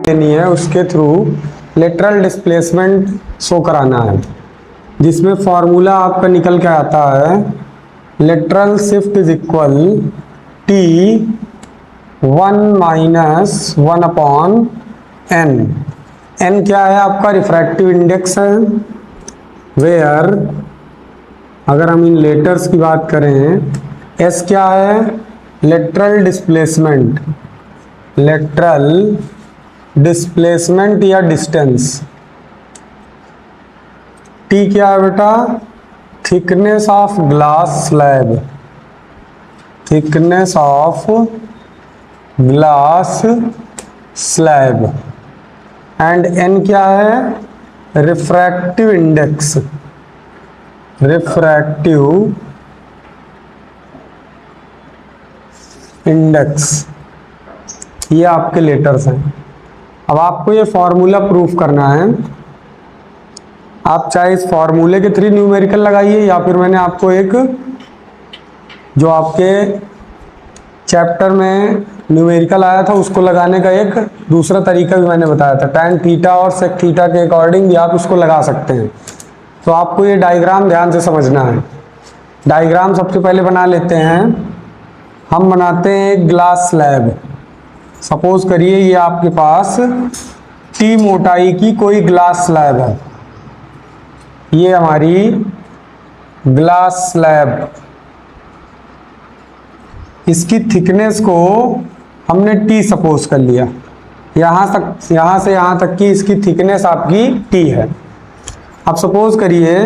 देनी है, उसके थ्रू लेटरल डिस्प्लेसमेंट शो कराना है, जिसमें फॉर्मूला आपका निकल के आता है lateral shift is equal to 1 minus 1 upon N. N क्या है आपका? रिफ्रैक्टिव इंडेक्स है। वेयर अगर हम इन लेटर्स की बात करें, एस क्या है? लेटरल डिस्प्लेसमेंट, लेटरल डिस्प्लेसमेंट या डिस्टेंस। टी क्या है बेटा? Thickness of glass slab, thickness of glass slab. And N क्या है? Refractive index, refractive index. ये आपके लेटर्स हैं। अब आपको ये फॉर्मूला प्रूफ करना है। आप चाहे इस फॉर्मूले के थ्रू न्यूमेरिकल लगाइए, या फिर मैंने आपको एक जो आपके चैप्टर में न्यूमेरिकल आया था उसको लगाने का एक दूसरा तरीका भी मैंने बताया था। tan थीटा और sec थीटा के अकॉर्डिंग भी आप उसको लगा सकते हैं। तो आपको ये डायग्राम ध्यान से समझना है। डायग्राम सबसे पहले बना लेते हैं। हम बनाते हैं एक ग्लास स्लैब। सपोज करिए ये आपके पास टी मोटाई की कोई ग्लास स्लैब है। ये हमारी ग्लास स्लैब, इसकी थिकनेस को हमने टी सपोज कर लिया। यहाँ से यहाँ तक की इसकी थिकनेस आपकी टी है। अब सपोज करिए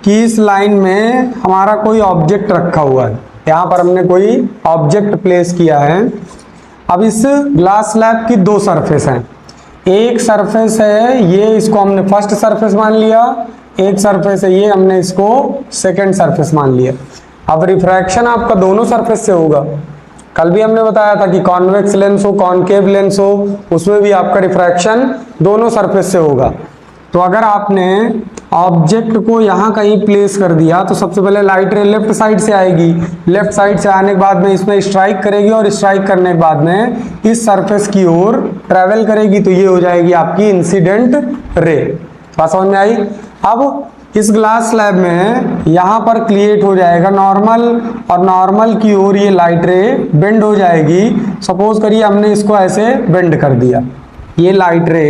कि इस लाइन में हमारा कोई ऑब्जेक्ट रखा हुआ है। यहाँ पर हमने कोई ऑब्जेक्ट प्लेस किया है। अब इस ग्लास स्लैब की दो सरफेस हैं। एक सरफेस है ये, इसको हमने फर्स्ट सरफेस मान लिया। एक सरफेस है ये, हमने इसको सेकंड सरफेस मान लिया। अब रिफ्रैक्शन आपका दोनों सरफेस से होगा। कल भी हमने बताया था कि कॉन्वेक्स लेंस हो, कॉनकेव लेंस हो, उसमें भी आपका रिफ्रैक्शन दोनों सरफेस से होगा। तो अगर आपने ऑब्जेक्ट को यहाँ कहीं प्लेस कर दिया तो सबसे पहले लाइट रे लेफ्ट साइड से आएगी। लेफ्ट साइड से आने के बाद में इसमें स्ट्राइक करेगी, और स्ट्राइक करने के बाद में इस सरफेस की ओर ट्रेवल करेगी। तो ये हो जाएगी आपकी इंसिडेंट रे। बात समझ में आई? अब इस ग्लास स्लैब में यहाँ पर क्रिएट हो जाएगा नॉर्मल, और नॉर्मल की ओर ये लाइट रे बेंड हो जाएगी। सपोज करिए हमने इसको ऐसे बेंड कर दिया, ये लाइट रे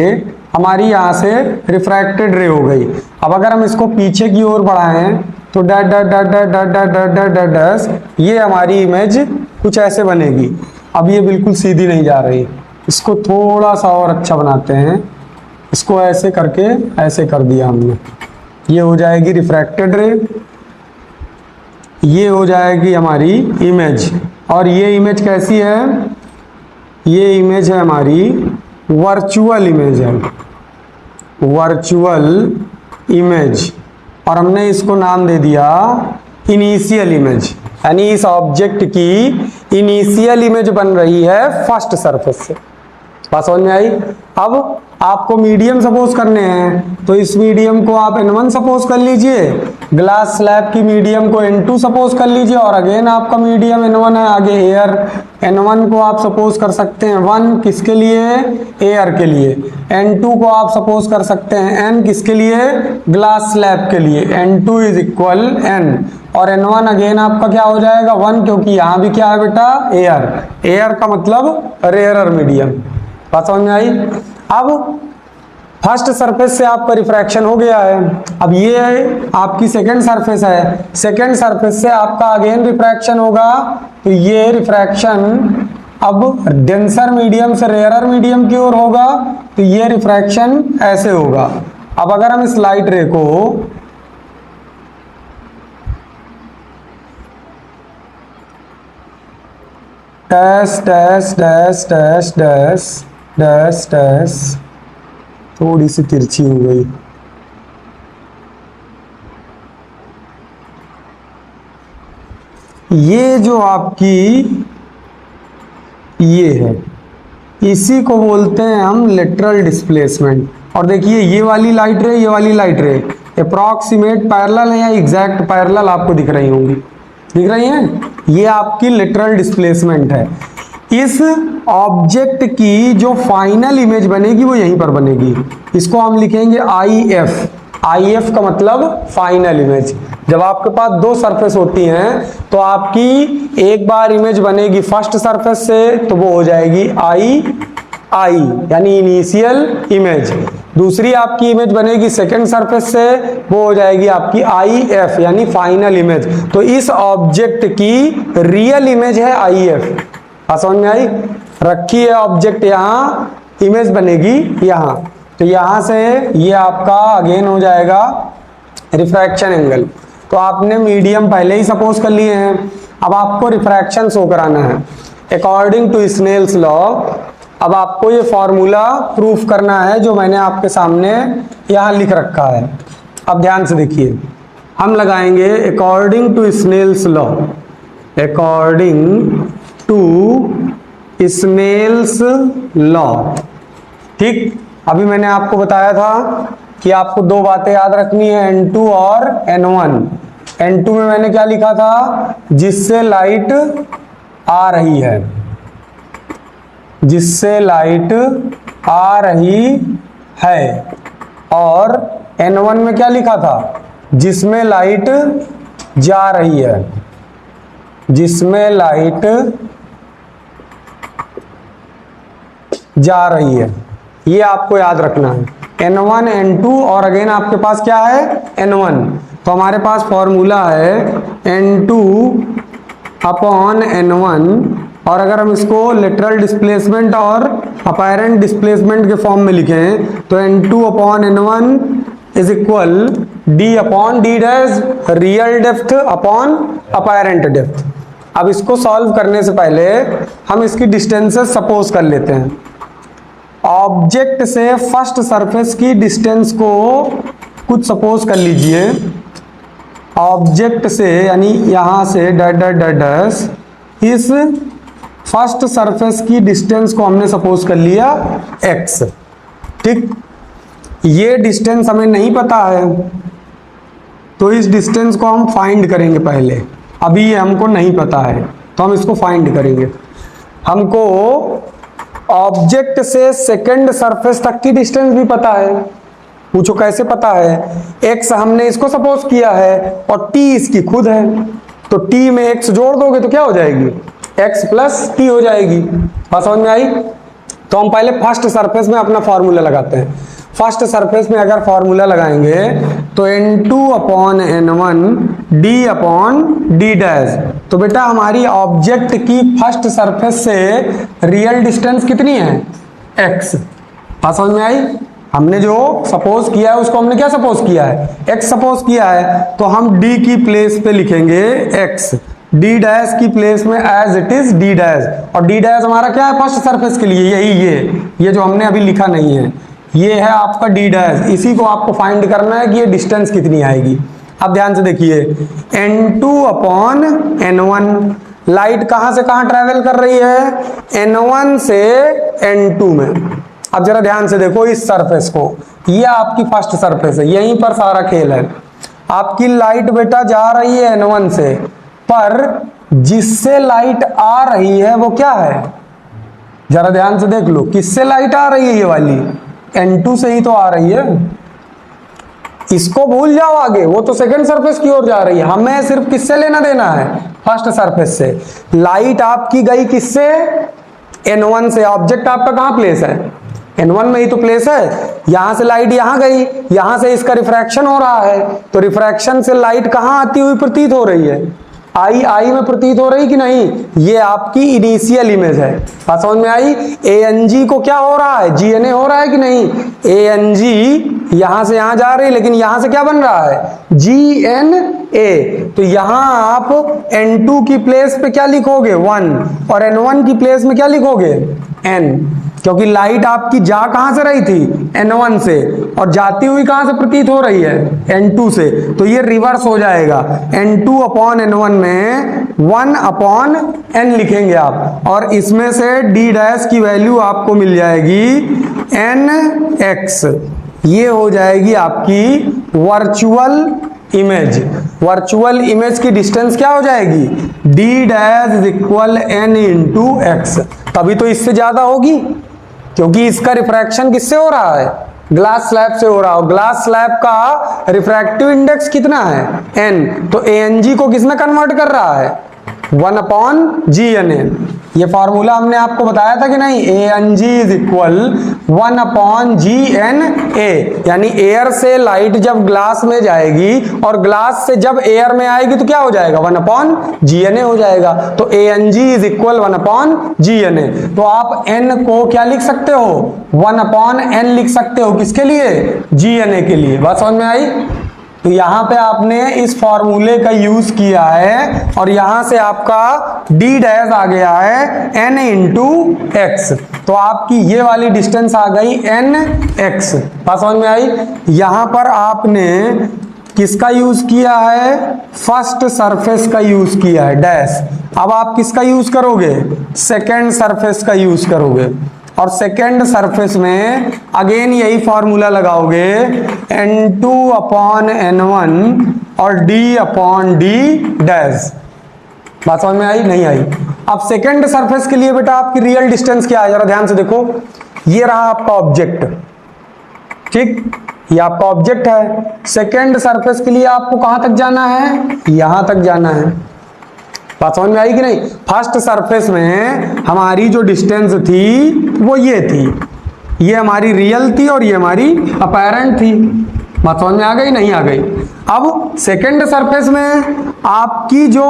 हमारी यहाँ से रिफ्रैक्टेड रे हो गई। अब अगर हम इसको पीछे की ओर बढ़ाएं तो that that that that that that that that that that ये हमारी इमेज कुछ ऐसे बनेगी। अब ये बिल्कुल सीधी नहीं जा रही, इसको थोड़ा सा और अच्छा बनाते हैं। इसको ऐसे करके ऐसे कर दिया हमने, ये हो जाएगी रिफ्रैक्टेड रे, ये हो जाएगी हमारी इमेज। और ये इमेज कैसी है? ये इमेज है हमारी वर्चुअल इमेज है, वर्चुअल इमेज। और हमने इसको नाम दे दिया इनिशियल इमेज, यानी इस ऑब्जेक्ट की इनिशियल इमेज बन रही है फर्स्ट सरफेस से। बात समझ में आई? अब आपको मीडियम सपोज करने हैं तो इस मीडियम को आप n1 सपोज कर लीजिए, ग्लास स्लैब की मीडियम को n2 सपोज कर लीजिए, और अगेन आपका मीडियम n1 है। आगे एयर n1 को आप सपोज कर सकते हैं 1, किसके लिए? एयर के लिए। n2 को आप सपोज कर सकते हैं n, किसके लिए? ग्लास स्लैब के लिए। n2 इज इक्वल n, और n1 अगेन आपका क्या हो जाएगा? 1, क्योंकि यहाँ भी क्या है बेटा? एयर। एयर का मतलब रेयरर मीडियम। बात समझ में आई? अब फर्स्ट सरफेस से आपका रिफ्रैक्शन हो गया है। अब ये आपकी सेकंड सरफेस है, सेकंड सरफेस से आपका अगेन रिफ्रैक्शन होगा। तो ये रिफ्रैक्शन अब डेंसर मीडियम से रेयरर मीडियम की ओर होगा। तो ये रिफ्रैक्शन ऐसे होगा। अब अगर हम इस लाइट रे को dash dash dash dash dash dash dash, थोड़ी सी तिरछी हो गई, ये जो आपकी ये है, इसी को बोलते हैं हम लेटरल डिस्प्लेसमेंट। और देखिए ये वाली लाइट रे, ये वाली लाइट रे अप्रॉक्सीमेट पैरेलल है या एग्जैक्ट पैरेलल आपको दिख रही होंगी, दिख रही हैं? ये आपकी लेटरल डिस्प्लेसमेंट है। इस ऑब्जेक्ट की जो फाइनल इमेज बनेगी वो यहीं पर बनेगी। इसको हम लिखेंगे IF। IF का मतलब फाइनल इमेज। जब आपके पास दो सरफेस होती हैं तो आपकी एक बार इमेज बनेगी फर्स्ट सरफेस से तो वो हो जाएगी I यानी इनिशियल इमेज। दूसरी आपकी इमेज बनेगी सेकंड सरफेस से, वो हो जाएगी आपकी IF यानी फाइनल इमेज। तो इस ऑब्जेक्ट की रियल इमेज है IF। समझ में आई? रखी है ऑब्जेक्ट यहाँ, इमेज बनेगी यहाँ। तो यहाँ से ये आपका अगेन हो जाएगा रिफ्रैक्शन एंगल। तो आपने मीडियम पहले ही सपोज कर लिए हैं, अब आपको रिफ्रैक्शन शो कराना है अकॉर्डिंग टू स्नेल्स लॉ। अब आपको ये फॉर्मूला प्रूफ करना है जो मैंने आपके सामने यहाँ लिख रखा है। अब ध्यान से देखिए, हम लगाएंगे according to Snell's law. According to Snell's law, ठीक। अभी मैंने आपको बताया था कि आपको दो बातें याद रखनी है, N2 और N1। N2 में मैंने क्या लिखा था? जिससे लाइट आ रही है, जिससे लाइट आ रही है। और N1 में क्या लिखा था? जिसमें लाइट जा रही है, जिसमें लाइट जा रही है। ये आपको याद रखना है, N1 N2 और अगेन आपके पास क्या है? N1। तो हमारे पास फॉर्मूला है N2 अपॉन N1, और अगर हम इसको लेटरल डिस्प्लेसमेंट और अपैरेंट डिस्प्लेसमेंट के फॉर्म में लिखें तो N2 upon N1 is equal D upon D dash real depth upon apparent depth. अब इसको सॉल्व करने से पहले हम इसकी डिस्टेंसेस सपोज कर लेते हैं। ऑब्जेक्ट से फर्स्ट सरफेस की डिस्टेंस को कुछ सपोज कर लीजिए। ऑब्जेक्ट से यानी यहां से डैश इस फर्स्ट सरफेस की डिस्टेंस को हमने सपोज कर लिया x, ठीक। ये डिस्टेंस हमें नहीं पता है तो इस डिस्टेंस को हम फाइंड करेंगे पहले। अभी ये हमको नहीं पता है तो हम इसको फाइंड करेंगे। हमको ऑब्जेक्ट से सेकंड सरफेस तक की डिस्टेंस भी पता है। पूछो कैसे पता है? x हमने इसको सपोज किया है और t इसकी खुद है, तो t में x जोड़ दोगे तो क्या हो जाएगी? x प्लस t हो जाएगी। बात समझ में आई? तो हम पहले फर्स्ट सरफेस में अपना फॉर्मूला लगाते हैं। फर्स्ट सरफेस में अगर फॉर्मूला लगाएंगे तो N2 upon N1 D upon D dash. तो बेटा हमारी ऑब्जेक्ट की फर्स्ट सरफेस से रियल डिस्टेंस कितनी है? x। बात समझ में आई? हमने जो सपोज किया है उसको हमने क्या सपोज किया है? x सपोज किया है। तो हम D की प्लेस पे लिखेंगे x, D डैश की प्लेस में as it is D dash. और D डैश हमारा क्या है फर्स्ट सरफेस के लिए? यही ये जो हमने अभी लिखा नहीं है, ये है आपका D डैश। इसी को आपको फाइंड करना है कि ये डिस्टेंस कितनी आएगी। अब ध्यान से देखिए, N2 अपॉन N1, लाइट कहां से कहां ट्रेवल कर रही है? N1 से N2 में। अब जरा ध्यान से देखो इस सरफेस को, ये आपकी फर्स्ट सरफेस है, यहीं पर सारा खेल है। आपकी लाइट बेटा जा रही है N1 से, पर जिससे लाइट आ रही है वो क्या है? जरा ध्यान से देख लो, किससे लाइट आ रही है? ये वाली N2 से ही तो आ रही है। इसको भूल जाओ आगे, वो तो सेकंड सरफेस की ओर जा रही है। हमें सिर्फ किससे लेना देना है? फर्स्ट सरफेस से। लाइट आपकी गई किससे? N1 से। ऑब्जेक्ट आपका कहां प्लेस है? N1 में ही तो प्लेस है। यहां से लाइट यहां गई, यहां से इसका रिफ्रैक्शन हो रहा है, तो रिफ्रैक्शन से लाइट कहां आती हुई प्रतीत हो रही है? आई में प्रतीत हो रही कि नहीं? ये आपकी इनिशियल इमेज है। बात समझ में आई? ANG को क्या हो रहा है? GNA हो रहा है कि नहीं? ANG यहां से यहां जा रही है, लेकिन यहां से क्या बन रहा है? GNA। तो यहां आप N2 की प्लेस पे क्या लिखोगे? 1, और N1 की प्लेस में क्या लिखोगे? N, क्योंकि लाइट आपकी जा कहां से रही थी? N1 से, और जाती हुई कहां से प्रतीत हो रही है? N2 से। तो ये रिवर्स हो जाएगा, N2 अपॉन N1 में 1 अपॉन N लिखेंगे आप, और इसमें से D डैश की वैल्यू आपको मिल जाएगी NX। ये हो जाएगी आपकी वर्चुअल इमेज। वर्चुअल इमेज की डिस्टेंस क्या हो जाएगी, d dash is equal n into x. तभी तो इससे ज्यादा होगी, क्योंकि इसका रिफ्रैक्शन किससे हो रहा है, ग्लास स्लैब से हो रहा हो। ग्लास स्लैब का रिफ्रैक्टिव इंडेक्स कितना है, n। तो ANG को किसमें कन्वर्ट कर रहा है, 1/GNA। ये फॉर्मूला हमने आपको बताया था कि नहीं, ANG इज इक्वल 1/GNA। यानी एयर से लाइट जब ग्लास में जाएगी और ग्लास से जब एयर में आएगी तो क्या हो जाएगा, 1/GNA हो जाएगा। तो ANG इज इक्वल 1/GNA। तो आप n को क्या लिख सकते हो, 1/n लिख सकते हो। किसके लिए, GNA के लिए। बात समझ में आई। तो यहां पे आपने इस फॉर्मूले का यूज किया है और यहां से आपका d डैश आ गया है n इंटू एक्स। तो आपकी ये वाली डिस्टेंस आ गई nx। बात समझ में आई। यहां पर आपने किसका यूज किया है, फर्स्ट सरफेस का यूज किया है डैश। अब आप किसका यूज करोगे, सेकेंड सरफेस का यूज करोगे। और सेकेंड सरफेस में अगेन यही फॉर्मूला लगाओगे, n2/n1 और d/d डैश। बात समझ में आई, नहीं आई। अब सेकेंड सरफेस के लिए बेटा आपकी रियल डिस्टेंस क्या है, जरा ध्यान से देखो। ये रहा आपका ऑब्जेक्ट, ठीक, ये आपका ऑब्जेक्ट है। सेकेंड सरफेस के लिए आपको कहां तक जाना है, यहां तक जाना है। बात समझ में आई कि नहीं। फर्स्ट सरफेस में हमारी जो डिस्टेंस थी वो ये थी, ये हमारी रियल थी और ये हमारी अपैरेंट थी। बात समझ में आ गई, नहीं आ गई। अब सेकेंड सरफेस में आपकी जो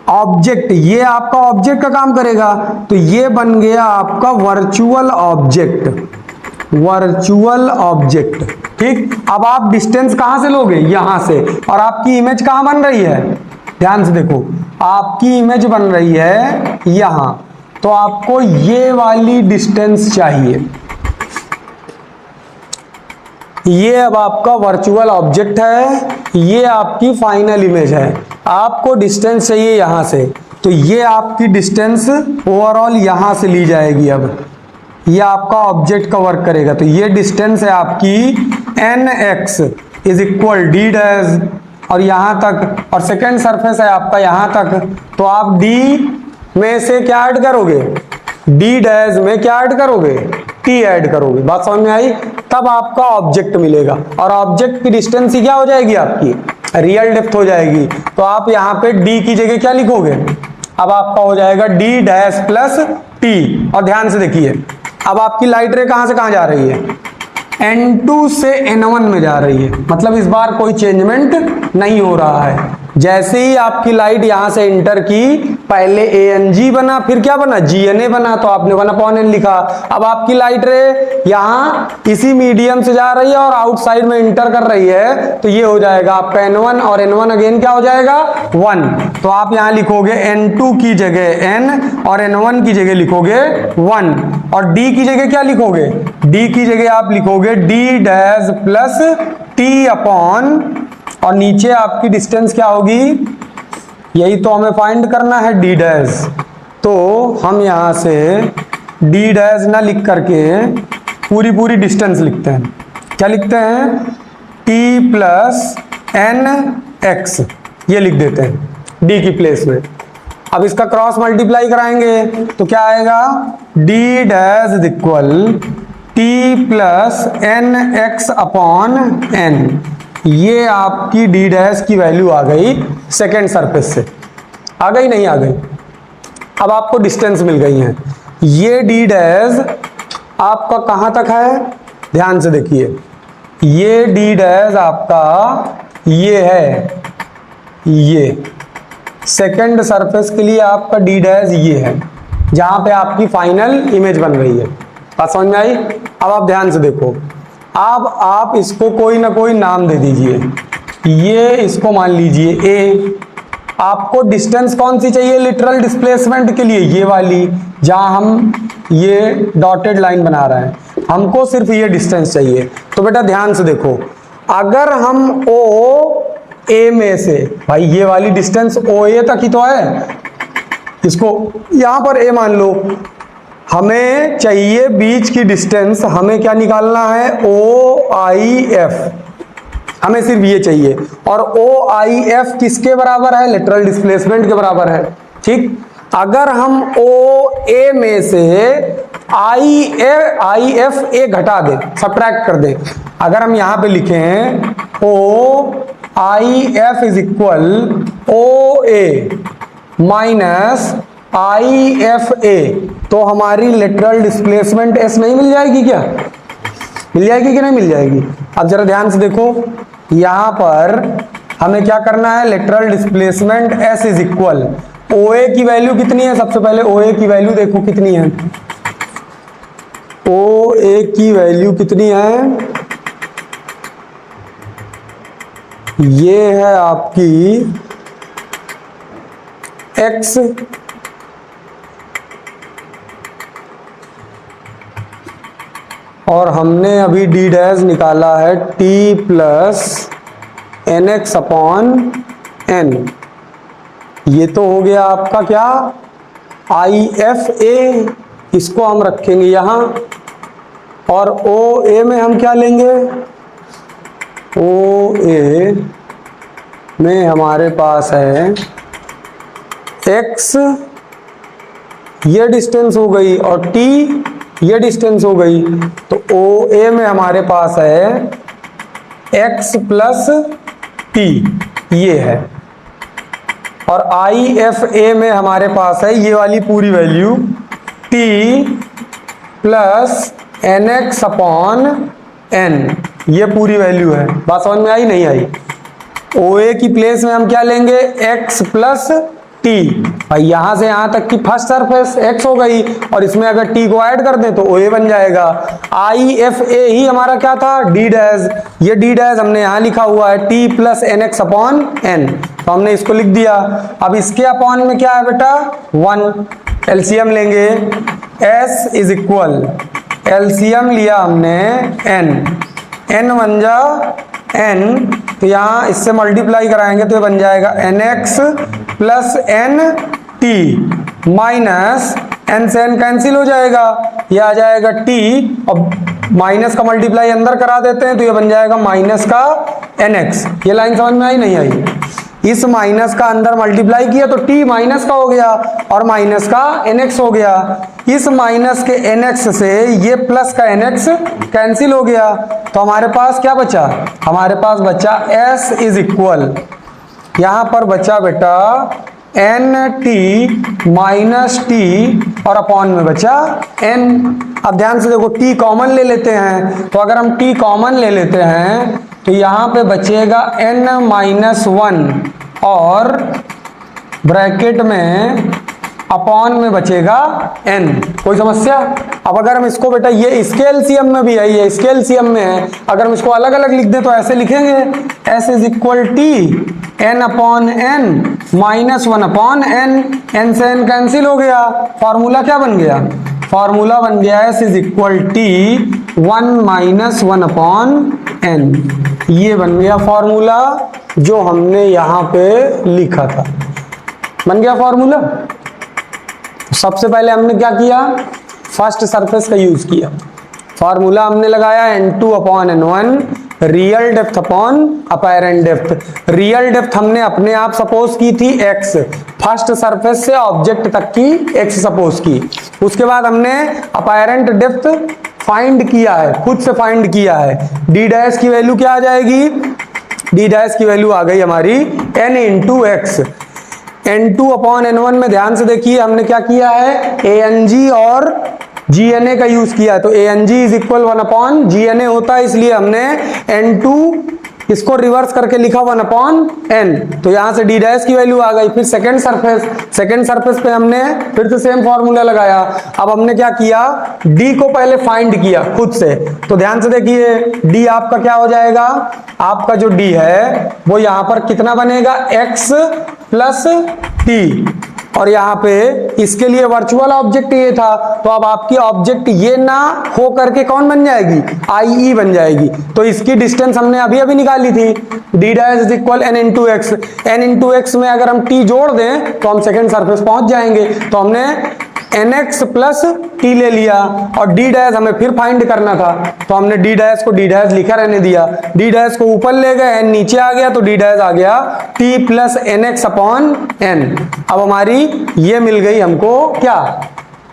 ऑब्जेक्ट, ये आपका ऑब्जेक्ट का काम करेगा। तो ये बन गया आपका वर्चुअल ऑब्जेक्ट, वर्चुअल ऑब्जेक्ट, ठीक। अब आप डिस्टेंस कहां से लोगे, यहां से। और आपकी इमेज कहां बन रही है, ध्यान से देखो, आपकी इमेज बन रही है यहां। तो आपको ये वाली डिस्टेंस चाहिए। ये अब आपका वर्चुअल ऑब्जेक्ट है, ये आपकी फाइनल इमेज है। आपको डिस्टेंस चाहिए यहां से। तो ये आपकी डिस्टेंस ओवरऑल यहां से ली जाएगी। अब ये आपका ऑब्जेक्ट का वर्क करेगा। तो ये डिस्टेंस है आपकी nx is equal d dash और यहां तक, और सेकेंड सरफेस है आपका यहां तक। तो आप d में से क्या ऐड करोगे, d डैश में क्या ऐड करोगे, t ऐड करोगे। बात समझ में आई। तब आपका ऑब्जेक्ट मिलेगा और ऑब्जेक्ट की डिस्टेंस ही क्या हो जाएगी, आपकी रियल डेप्थ हो जाएगी। तो आप यहाँ पे d की जगह क्या लिखोगे, अब आपका हो जाएगा d डैश प्लस t। और ध्यान से देखिए, अब आपकी लाइट रे कहां से कहां जा रही है, n2 से n1 में जा रही है। मतलब इस बार कोई चेंजमेंट नहीं हो रहा है। जैसे ही आपकी लाइट यहां से इंटर की, पहले ANG बना, फिर क्या बना, GNA बना। तो आपने 1/n लिखा। अब आपकी लाइट रे यहां इसी मीडियम से जा रही है और आउटसाइड में इंटर कर रही है। तो ये हो जाएगा आपका n1 और n1 अगेन क्या हो जाएगा, 1। तो आप यहां लिखोगे n2 की जगह n और n1 की जगह लिखोगे 1। और d की जगह क्या लिखोगे, d की जगह आप लिखोगे d dash plus t upon, और नीचे आपकी डिस्टेंस क्या होगी, यही तो हमें फाइंड करना है, d डैश। तो हम यहां से d डैश ना लिख करके पूरी डिस्टेंस लिखते हैं। क्या लिखते हैं, t प्लस nx, ये लिख देते हैं d की प्लेस में। अब इसका क्रॉस मल्टीप्लाई कराएंगे तो क्या आएगा, d dash is equal t plus nx upon n। ये आपकी d डैश की वैल्यू आ गई सेकेंड सरफेस से। आ गई, नहीं आ गई। अब आपको डिस्टेंस मिल गई है। ये d डैश आपका कहां तक है, ध्यान से देखिए, ये d डैश आपका ये है, ये सेकेंड सरफेस के लिए आपका d डैश ये है, जहां पे आपकी फाइनल इमेज बन रही है। बात समझ में आई। अब आप ध्यान से देखो, अब आप इसको कोई ना कोई नाम दे दीजिए। ये इसको मान लीजिए a। आपको डिस्टेंस कौन सी चाहिए लिटरल डिस्प्लेसमेंट के लिए, ये वाली, जहां हम ये डॉटेड लाइन बना रहे हैं, हमको सिर्फ ये डिस्टेंस चाहिए। तो बेटा ध्यान से देखो, अगर हम OA में से, भाई ये वाली डिस्टेंस OA तक ही तो है, इसको यहां पर A मान लो, हमें चाहिए बीच की डिस्टेंस, हमें क्या निकालना है, OIF। हमें सिर्फ ये चाहिए। और ओ आई एफ किसके बराबर है? लेटरल डिस्प्लेसमेंट के बराबर है। ठीक, अगर हम ओ ए में से आई एफ ए घटा दें, सब्ट्रैक्ट कर दें, अगर हम यहां पे लिखें O I F is equal O A minus I F A, तो हमारी लेटरल डिस्प्लेसमेंट एस नहीं मिल जाएगी क्या? मिल जाएगी कि नहीं मिल जाएगी? अब जरा ध्यान से देखो, यहां पर हमें क्या करना है? Lateral displacement S is equal O A की वैल्यू कितनी है? सबसे पहले ओ ए की वैल्यू देखो कितनी है। ओ ए की वैल्यू कितनी है? ये है आपकी x और हमने अभी d डैश निकाला है t plus N X upon N. ये तो हो गया आपका क्या? आई एफ ए, इसको हम रखेंगे यहां, और ओ ए में हम क्या लेंगे? ओ ए में हमारे पास है x, ये डिस्टेंस हो गई, और t ये डिस्टेंस हो गई, तो ओ ए में हमारे पास है x प्लस t, ये है। और आई एफ ए में हमारे पास है ये वाली पूरी value t plus N X upon N, ये पूरी वैल्यू है। बात समझ में आई नहीं आई? ओ ए की प्लेस में हम क्या लेंगे? x plus T. भाई यहां से यहां तक की फर्स्ट सरफेस x हो गई, और इसमें अगर t को ऐड कर दें तो ओ ए बन जाएगा। आई एफ ए ही हमारा क्या था? d डैश, ये d डैश हमने यहां लिखा हुआ है t plus N X upon N, तो हमने इसको लिख दिया। अब इसके अपॉन में क्या है बेटा? 1। एलसीएम लेंगे, s इज इक्वल, एलसीएम लिया हमने n बन जा n, तो यहाँ इससे मल्टीप्लाई कराएंगे तो ये बन जाएगा N X plus N T minus N से एन कैंसिल हो जाएगा, ये आ जाएगा टी, और माइनस का मल्टीप्लाई अंदर करा देते हैं तो ये बन जाएगा माइनस का एन एक्स। ये लाइन समझ में आई नहीं आई? इस माइनस का अंदर मल्टीप्लाई किया तो t माइनस का हो गया और माइनस का nx हो गया। इस माइनस के nx से ये प्लस का nx कैंसिल हो गया, तो हमारे पास क्या बचा? हमारे पास बचा s इज इक्वल, यहां पर बचा बेटा एन टी माइनस टी और अपॉन में बचा n। अब ध्यान से देखो, t कॉमन ले लेते हैं, तो अगर हम t कॉमन ले लेते हैं तो यहाँ पे बचेगा n माइनस 1 और ब्रैकेट में अपॉन में बचेगा n। कोई समस्या? अब अगर हम इसको बेटा, ये इसके एलसीएम में भी है, ये इसके एलसीएम में है, अगर हम इसको अलग अलग लिख दें तो ऐसे लिखेंगे s is equal T n upon n minus 1 upon n, n से n कैंसिल हो गया, फॉर्मूला क्या बन गया? फॉर्मूला बन गया s is equal to 1 minus 1 upon n। ये बन गया फॉर्मूला जो हमने यहाँ पे लिखा था। बन गया फॉर्मूला। सबसे पहले हमने क्या किया? फर्स्ट सरफेस का यूज किया। फॉर्मूला हमने लगाया n2 upon n1 real depth upon apparent depth. Real depth हमने अपने आप सपोज की थी x, फर्स्ट सरफेस से ऑब्जेक्ट तक की x सपोज की। उसके बाद हमने अपैरेंट डेप्थ फाइंड किया है, खुद से फाइंड किया है। d डैश की वैल्यू क्या आ जाएगी? d डैश की वैल्यू आ गई हमारी n into x. n2 upon n1 में ध्यान से देखिए हमने क्या किया है? ang और gna का यूज किया है, तो ang is equal 1 upon gna होता है, इसलिए हमने n2 इसको रिवर्स करके लिखा 1 अपॉन n। तो यहां से d डैश की वैल्यू आ गई। फिर सेकंड सरफेस पे हमने फिर से सेम फॉर्मूला लगाया। अब हमने क्या किया? d को पहले फाइंड किया खुद से, तो ध्यान से देखिए d आपका क्या हो जाएगा? आपका जो d है वो यहां पर कितना बनेगा? x प्लस t, और यहाँ पे इसके लिए वर्चुअल ऑब्जेक्ट ये था, तो अब आपकी ऑब्जेक्ट ये ना हो करके कौन बन जाएगी? IE बन जाएगी। तो इसकी डिस्टेंस हमने अभी अभी निकाली थी, d dash is equal n into x. n into x में अगर हम t जोड़ दें तो हम सेकंड सरफेस पहुंच जाएंगे। तो हमने nx प्लस टी ले लिया और d डैश हमें फिर फाइंड करना था, तो हमने d डैश को d डैश लिखा रहने दिया, d डैश को ऊपर ले गए, n नीचे आ गया, तो d डैश आ गया t plus nx upon n। अब हमारी ये मिल गई हमको क्या,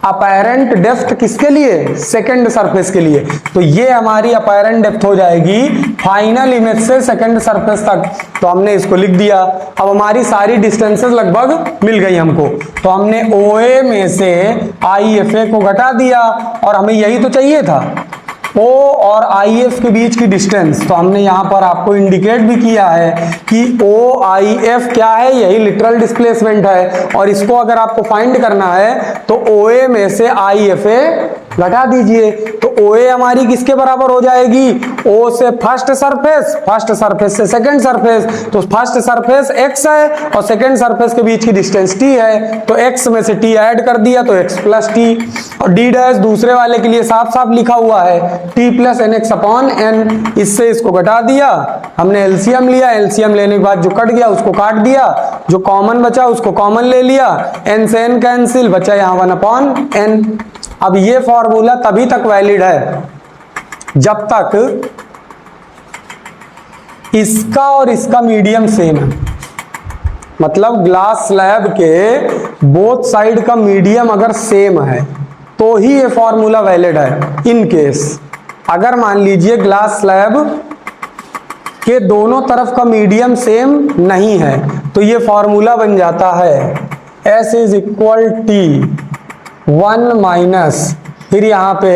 अपैरेंट डेप्थ किसके लिए, सेकंड सरफेस के लिए। तो ये हमारी अपैरेंट डेप्थ हो जाएगी फाइनल इमेज से सेकंड सरफेस तक, तो हमने इसको लिख दिया। अब हमारी सारी डिस्टेंसेस लगभग मिल गई हमको, तो हमने OA में से IFA को घटा दिया और हमें यही तो चाहिए था, O और IF के बीच की डिस्टेंस। तो हमने यहाँ पर आपको इंडिकेट भी किया है कि OIF क्या है, यही लिटरल डिस्प्लेसमेंट है, और इसको अगर आपको फाइंड करना है तो OA में से IFA घटा दीजिए। तो OA हमारी किसके बराबर हो जाएगी, O से फर्स्ट सरफेस, फर्स्ट सरफेस से सेकंड सरफेस, तो फर्स्ट सरफेस x है और सेकंड सरफेस के बीच की डिस्टेंस t है, तो x में से t ऐड कर दिया तो x प्लस टी, और d डैश दूसरे वाले के लिए साफ साफ लिखा हुआ है t plus nx upon n, इससे इसको घटा दिया, हमने एलसीएम लिया, एलसीएम लेने के बाद जो कट गया उसको काट दिया, जो कॉमन बचा उसको कॉमन ले लिया, n से n कैंसिल, बचा यहाँ 1 अपॉन n। अब ये फॉर्मूला तभी तक वैलिड है जब तक इसका और इसका मीडियम सेम है, मतलब ग्लास स्लैब के बोथ साइड का मीडियम अगर सेम है तो ही ये फॉर्मूला वैलिड है। इन केस अगर मान लीजिए ग्लास स्लैब के दोनों तरफ का मीडियम सेम नहीं है तो ये फॉर्मूला बन जाता है S is equal to 1 minus, फिर यहाँ पे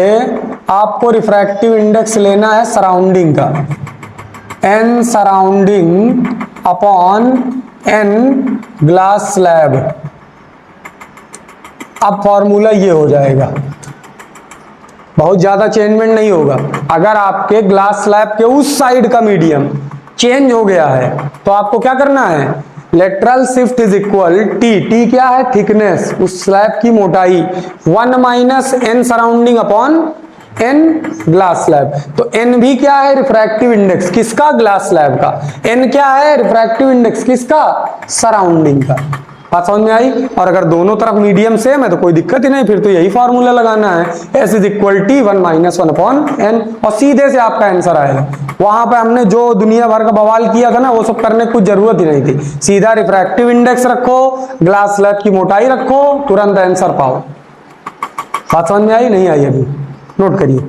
आपको रिफ्रैक्टिव इंडेक्स लेना है सराउंडिंग का, n surrounding upon n glass slab. अब फॉर्मूला ये हो जाएगा, बहुत ज्यादा चेंजमेंट नहीं होगा। अगर आपके ग्लास स्लैब के उस साइड का मीडियम चेंज हो गया है तो आपको क्या करना है, lateral shift is equal T क्या है, थिकनेस, उस स्लैब की मोटाई, 1 minus n surrounding upon n glass slab. तो n भी क्या है, रिफ्रैक्टिव इंडेक्स किसका, ग्लास स्लैब का, n क्या है, रिफ्रैक्टिव इंडेक्स किसका, सराउंडिंग का। बात समझ में आई। और अगर दोनों तरफ मीडियम सेम है तो कोई दिक्कत ही नहीं, फिर तो यही फॉर्मूला लगाना है, S is equal to 1 minus 1 upon n, और सीधे से आपका आंसर आएगा। वहां पे हमने जो दुनिया भर का बवाल किया था ना, वो सब करने की कुछ जरूरत ही नहीं थी, सीधा रिफ्रैक्टिव इंडेक्स रखो, ग्लास स्लैब की मोटाई रखो, तुरंत आंसर पाओ। बात समझ में आई, नहीं आई अभी, नोट करिए।